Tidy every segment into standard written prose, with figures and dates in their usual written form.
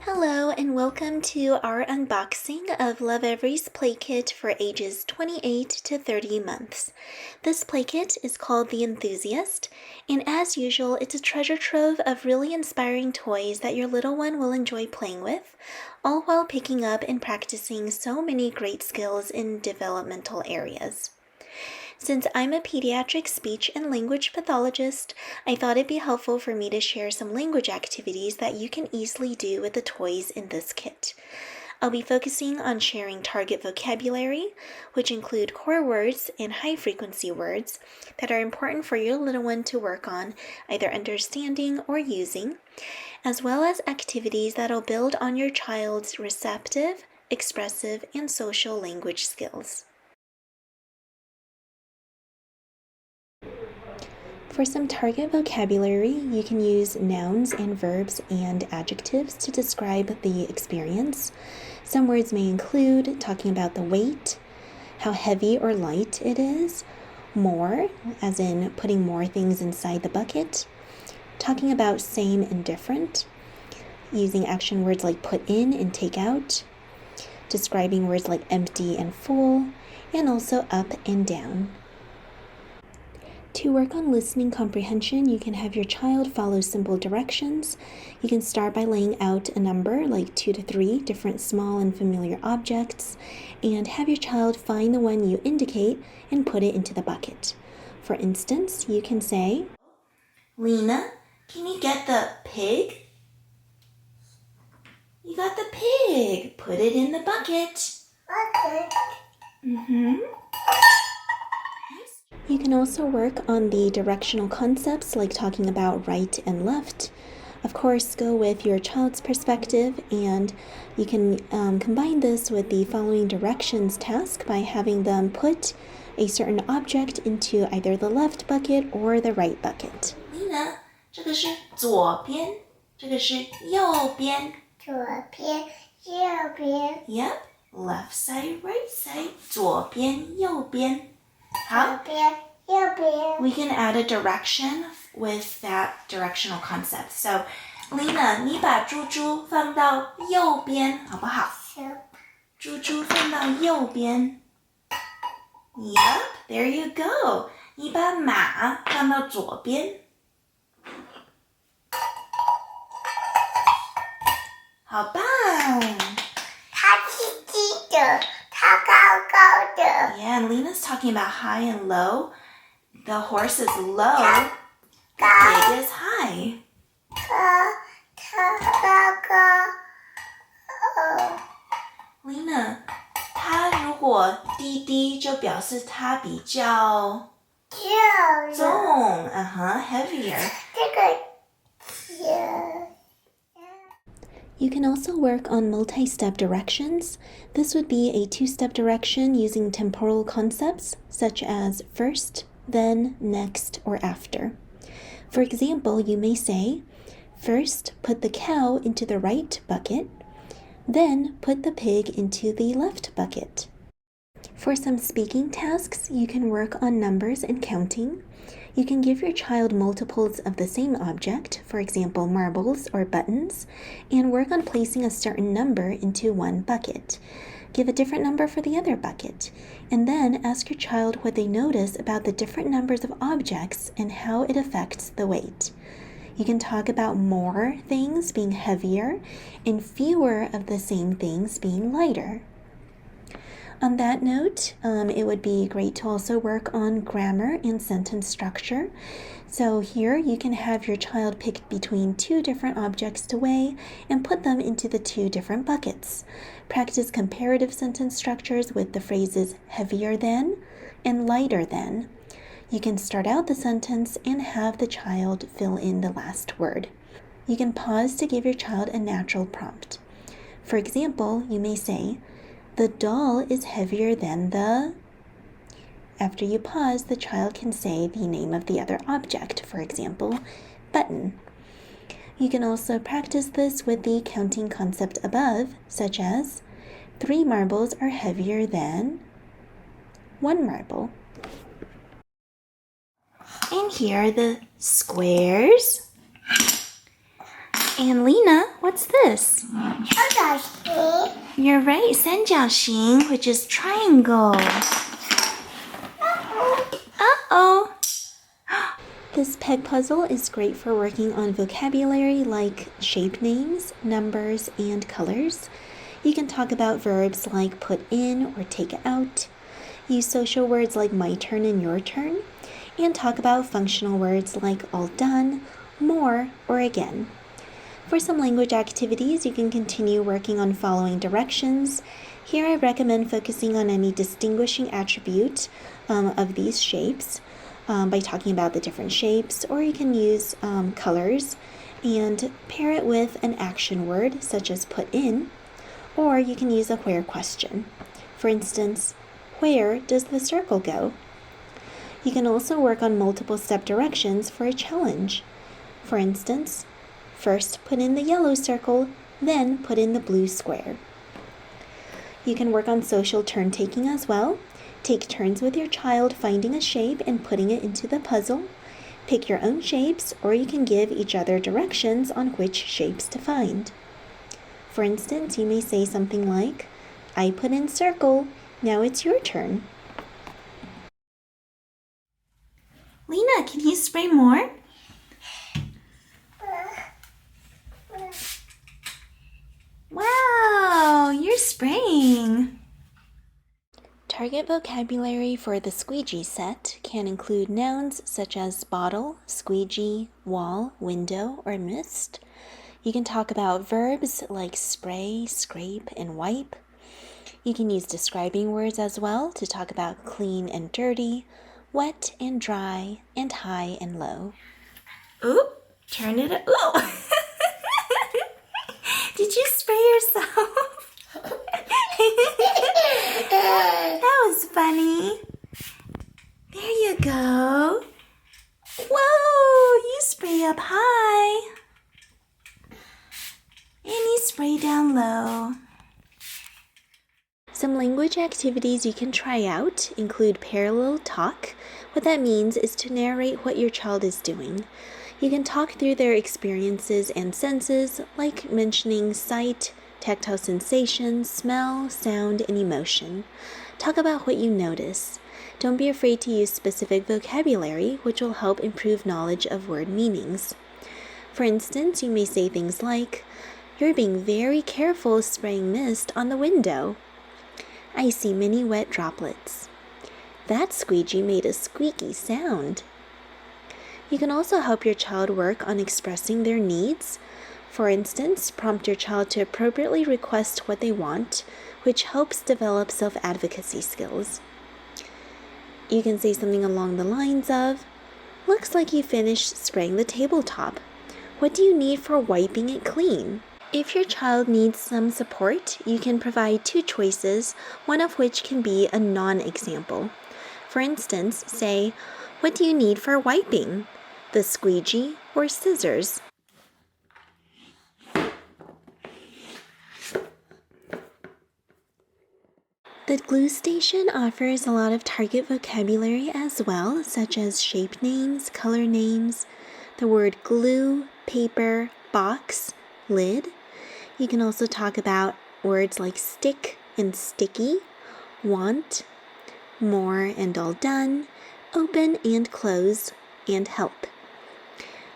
Hello and welcome to our unboxing of Lovevery's Play Kit for ages 28 to 30 months. This play kit is called the Enthusiast, and as usual, it's a treasure trove of really inspiring toys that your little one will enjoy playing with, all while picking up and practicing so many great skills in developmental areas. Since I'm a pediatric speech and language pathologist, I thought it'd be helpful for me to share some language activities that you can easily do with the toys in this kit. I'll be focusing on sharing target vocabulary, which include core words and high-frequency words that are important for your little one to work on, either understanding or using, as well as activities that'll build on your child's receptive, expressive, and social language skills. For some target vocabulary, you can use nouns and verbs and adjectives to describe the experience. Some words may include talking about the weight, how heavy or light it is, more, as in putting more things inside the bucket, talking about same and different, using action words like put in and take out, describing words like empty and full, and also up and down. To work on listening comprehension, you can have your child follow simple directions. You can start by laying out a number, like 2 to 3 different small and familiar objects, and have your child find the one you indicate and put it into the bucket. For instance, you can say, Lena, can you get the pig? You got the pig. Put it in the bucket. Okay. You can also work on the directional concepts like talking about right and left. Of course, go with your child's perspective, and you can combine this with the following directions task by having them put a certain object into either the left bucket or the right bucket. Lena, 这个是左边，这个是右边。左边，右边。Yep, left side, right side, 左边，右边。好。We can add a direction with that directional concept. So, Lena, 你把猪猪放到右边，好不好？猪猪放到右边。Yep, there you go. 你把马放到左边。好棒！它是低的，它高高的。Yeah, and Lena's talking about high and low. The horse is low, the pig is high. Lena, 它如果低低就表示它比较重，heavier. You can also work on multi-step directions. This would be a 2-step direction using temporal concepts such as first, then, next, or after. For example, you may say, first, put the cow into the right bucket, then put the pig into the left bucket. For some speaking tasks, you can work on numbers and counting. You can give your child multiples of the same object, for example, marbles or buttons, and work on placing a certain number into one bucket. Give a different number for the other bucket, and then ask your child what they notice about the different numbers of objects and how it affects the weight. You can talk about more things being heavier and fewer of the same things being lighter. On that note, it would be great to also work on grammar and sentence structure. So here you can have your child pick between 2 different objects to weigh and put them into the 2 different buckets. Practice comparative sentence structures with the phrases heavier than and lighter than. You can start out the sentence and have the child fill in the last word. You can pause to give your child a natural prompt. For example, you may say, the doll is heavier than the... After you pause, the child can say the name of the other object, for example, button. You can also practice this with the counting concept above, such as 3 marbles are heavier than 1 marble. And here are the squares. And Lena, what what's this? You're right, 三角形, which is triangle. Uh-oh. This peg puzzle is great for working on vocabulary like shape names, numbers, and colors. You can talk about verbs like put in or take out, use social words like my turn and your turn, and talk about functional words like all done, more, or again. For some language activities, you can continue working on following directions. Here I recommend focusing on any distinguishing attribute of these shapes by talking about the different shapes, or you can use colors and pair it with an action word such as put in, or you can use a where question. For instance, where does the circle go? You can also work on multiple step directions for a challenge. For instance, first put in the yellow circle, then put in the blue square. You can work on social turn-taking as well. Take turns with your child finding a shape and putting it into the puzzle. Pick your own shapes, or you can give each other directions on which shapes to find. For instance, you may say something like, I put in circle, now it's your turn. Lena, can you spray more? Wow, you're spraying. Target vocabulary for the Squeegee set can include nouns such as bottle, squeegee, wall, window, or mist. You can talk about verbs like spray, scrape, and wipe. You can use describing words as well to talk about clean and dirty, wet and dry, and high and low. Ooh, turn it up. Ooh. Did you spray yourself? That was funny. There you go. Whoa, you spray up high. And you spray down low. Some language activities you can try out include parallel talk. What that means is to narrate what your child is doing. You can talk through their experiences and senses, like mentioning sight, tactile sensation, smell, sound, and emotion. Talk about what you notice. Don't be afraid to use specific vocabulary, which will help improve knowledge of word meanings. For instance, you may say things like, you're being very careful spraying mist on the window. I see many wet droplets. That squeegee made a squeaky sound. You can also help your child work on expressing their needs. For instance, prompt your child to appropriately request what they want, which helps develop self-advocacy skills. You can say something along the lines of, looks like you finished spraying the tabletop. What do you need for wiping it clean? If your child needs some support, you can provide two choices, one of which can be a non-example. For instance, say, what do you need for wiping? The squeegee or scissors? The glue station offers a lot of target vocabulary as well, such as shape names, color names, the word glue, paper, box, lid. You can also talk about words like stick and sticky, want, more and all done, open and close, and help.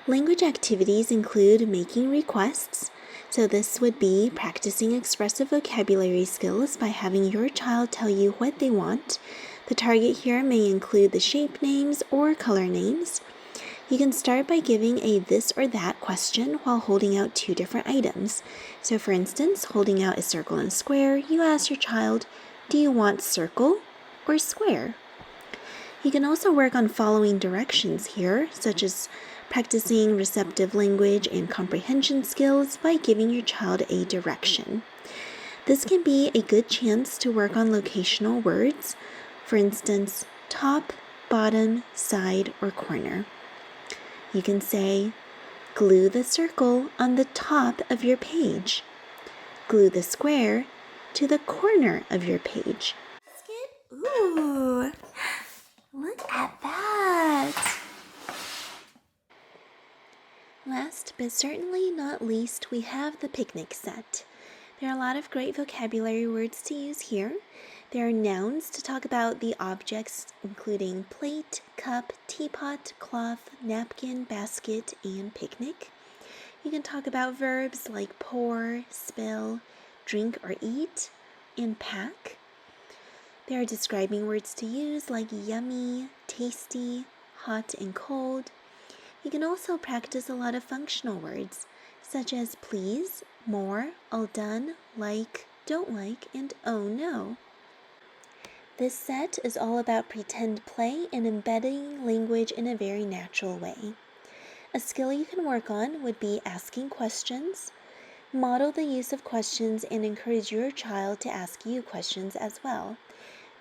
Language activities include making requests. So this would be practicing expressive vocabulary skills by having your child tell you what they want. The target here may include the shape names or color names. You can start by giving a this or that question while holding out two different items. So for instance, holding out a circle and square, you ask your child, do you want circle or square? You can also work on following directions here, such as practicing receptive language and comprehension skills by giving your child a direction. This can be a good chance to work on locational words, for instance, top, bottom, side, or corner. You can say, glue the circle on the top of your page. Glue the square to the corner of your page. Ooh, look at that. Last but certainly not least, we have the picnic set. There are a lot of great vocabulary words to use here. There are nouns to talk about the objects, including plate, cup, teapot, cloth, napkin, basket, and picnic. You can talk about verbs like pour, spill, drink or eat, and pack. There are describing words to use like yummy, tasty, hot and cold. You can also practice a lot of functional words, such as please, more, all done, like, don't like, and oh no. This set is all about pretend play and embedding language in a very natural way. A skill you can work on would be asking questions. Model the use of questions and encourage your child to ask you questions as well.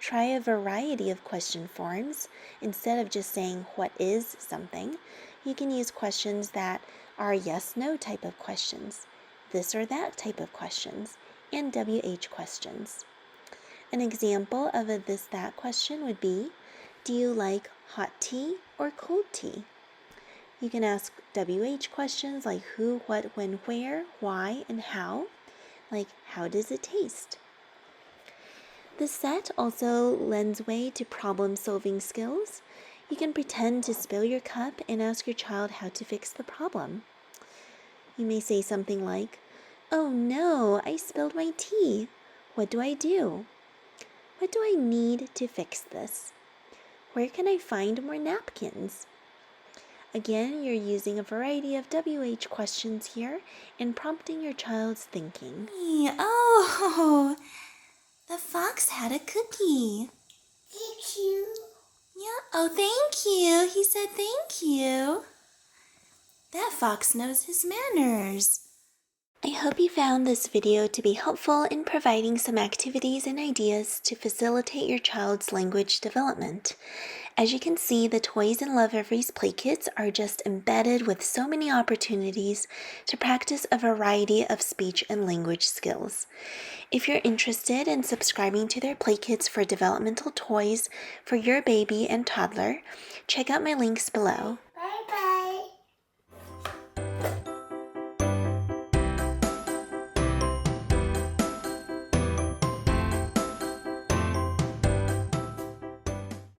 Try a variety of question forms. Instead of just saying what is something, you can use questions that are yes/no type of questions, this or that type of questions, and WH questions. An example of a this/that question would be, do you like hot tea or cold tea? You can ask WH questions like who, what, when, where, why, and how, like how does it taste? This set also lends way to problem-solving skills. You can pretend to spill your cup and ask your child how to fix the problem. You may say something like, oh no, I spilled my tea. What do I do? What do I need to fix this? Where can I find more napkins? Again, you're using a variety of WH questions here and prompting your child's thinking. Oh, the fox had a cookie. Thank you. Yeah, oh, thank you. He said thank you. That fox knows his manners. I hope you found this video to be helpful in providing some activities and ideas to facilitate your child's language development. As you can see, the toys in Lovevery's Play Kits are just embedded with so many opportunities to practice a variety of speech and language skills. If you're interested in subscribing to their Play Kits for developmental toys for your baby and toddler, check out my links below.